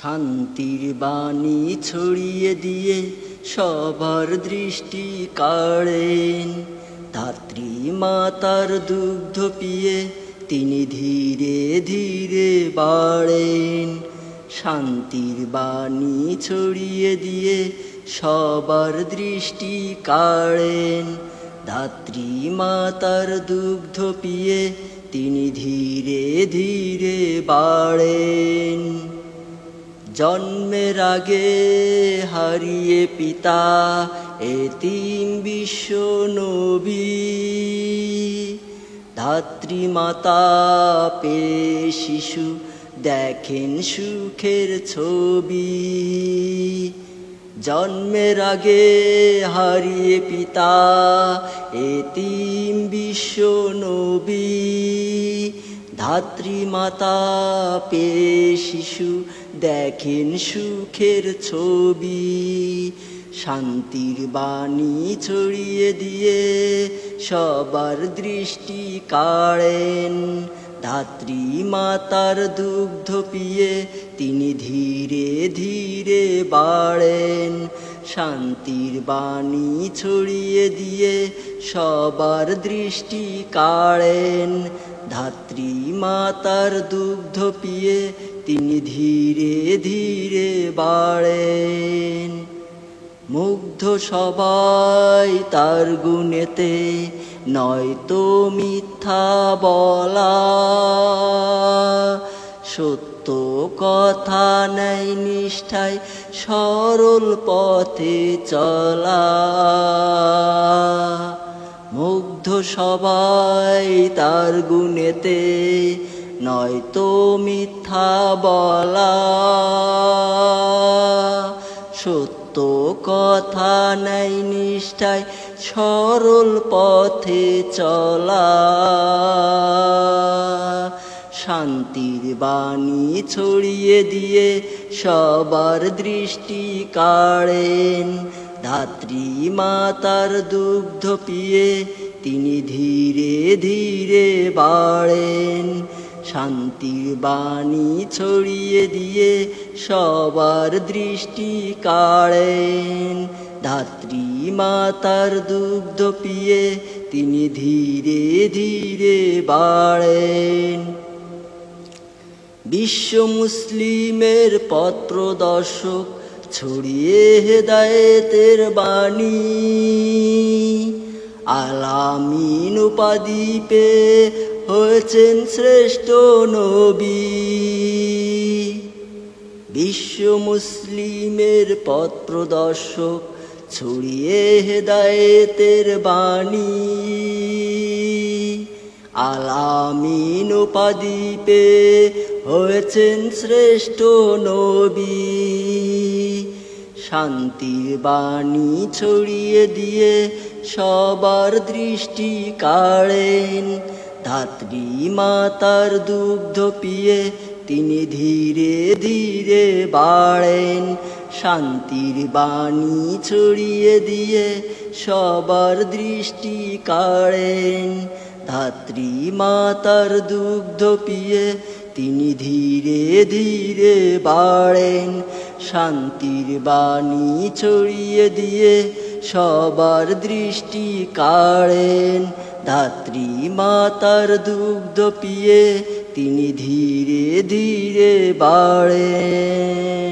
শান্তির বাণী ছড়িয়ে দিয়ে সবার দৃষ্টি কাড়েন। ধাত্রী মাতার দুগ্ধ পিয়ে তিনি ধীরে ধীরে বাড়েন। শান্তির বাণী ছড়িয়ে দিয়ে সবার দৃষ্টি কাড়েন। ধাত্রী মাতার দুগ্ধ পিয়ে তিনি ধীরে ধীরে বাড়েন। জন্মের আগে হারিয়ে পিতা এতিম বিশ্ব নবী, ধাত্রী মাতা পেয়ে শিশু দেখেন সুখের ছবি। জন্মের আগে হারিয়ে পিতা এতিম বিশ্ব নবী, ধাত্রী মাতা পেয়ে শিশু দেখেন সুখের ছবি। শান্তির বাণী ছড়িয়ে দিয়ে সবার দৃষ্টি কাড়েন। ধাত্রী মাতার দুগ্ধ পিয়ে তিনি ধীরে ধীরে বাড়েন। শান্তির বাণী ছড়িয়ে দিয়ে সবার দৃষ্টি কাড়েন। ধাত্রী মাতার দুগ্ধ পিয়ে তিনি ধীরে ধীরে বাড়েন। মুগ্ধ সবাই তার গুণেতে, নয়তো মিথ্যা বলা। সত্য কথা নাই নিষ্ঠায় সরল পথে চলা। মুগ্ধ সবাই তার গুণেতে, নয়তো মিথ্যা বলা। সত্য কথা নাই নিষ্ঠায় সরল পথে চলা। শান্তির বাণী ছড়িয়ে দিয়ে সবার দৃষ্টি কাড়েন। ধাত্রী মাতার দুগ্ধ পিয়ে তিনি ধীরে ধীরে বাড়েন। শান্তির বাণী ছড়িয়ে দিয়ে সবার দৃষ্টি কাড়েন। ধাত্রী মাতার দুগ্ধ পিয়ে তিনি ধীরে ধীরে বাড়েন। বিশ্ব মুসলিমের পথ প্রদর্শক ছড়িয়ে হেদায়েতের বাণী। আল-আমিন উপাধি পেয়ে হয়েছেন শ্রেষ্ঠ নবী। বিশ্ব মুসলিমের পথ প্রদর্শক ছড়িয়ে হেদায়েতের বাণী। আল-আমিন উপাধি পেয়ে হয়েছেন শ্রেষ্ঠ নবী। শান্তির বাণী ছড়িয়ে দিয়ে সবার দৃষ্টি কাড়েন। ধাত্রী মাতার দুগ্ধ পিয়ে তিনি ধীরে ধীরে বাড়েন। শান্তির বাণী ছড়িয়ে দিয়ে সবার দৃষ্টি কাড়েন। ধাত্রী মাতার দুগ্ধ পিয়ে তিনি ধীরে ধীরে বাড়েন। শান্তির বাণী ছড়িয়ে দিয়ে সবার দৃষ্টি কাড়েন। ধাত্রী মাতার দুগ্ধ পিয়ে তিনি ধীরে ধীরে বাড়েন।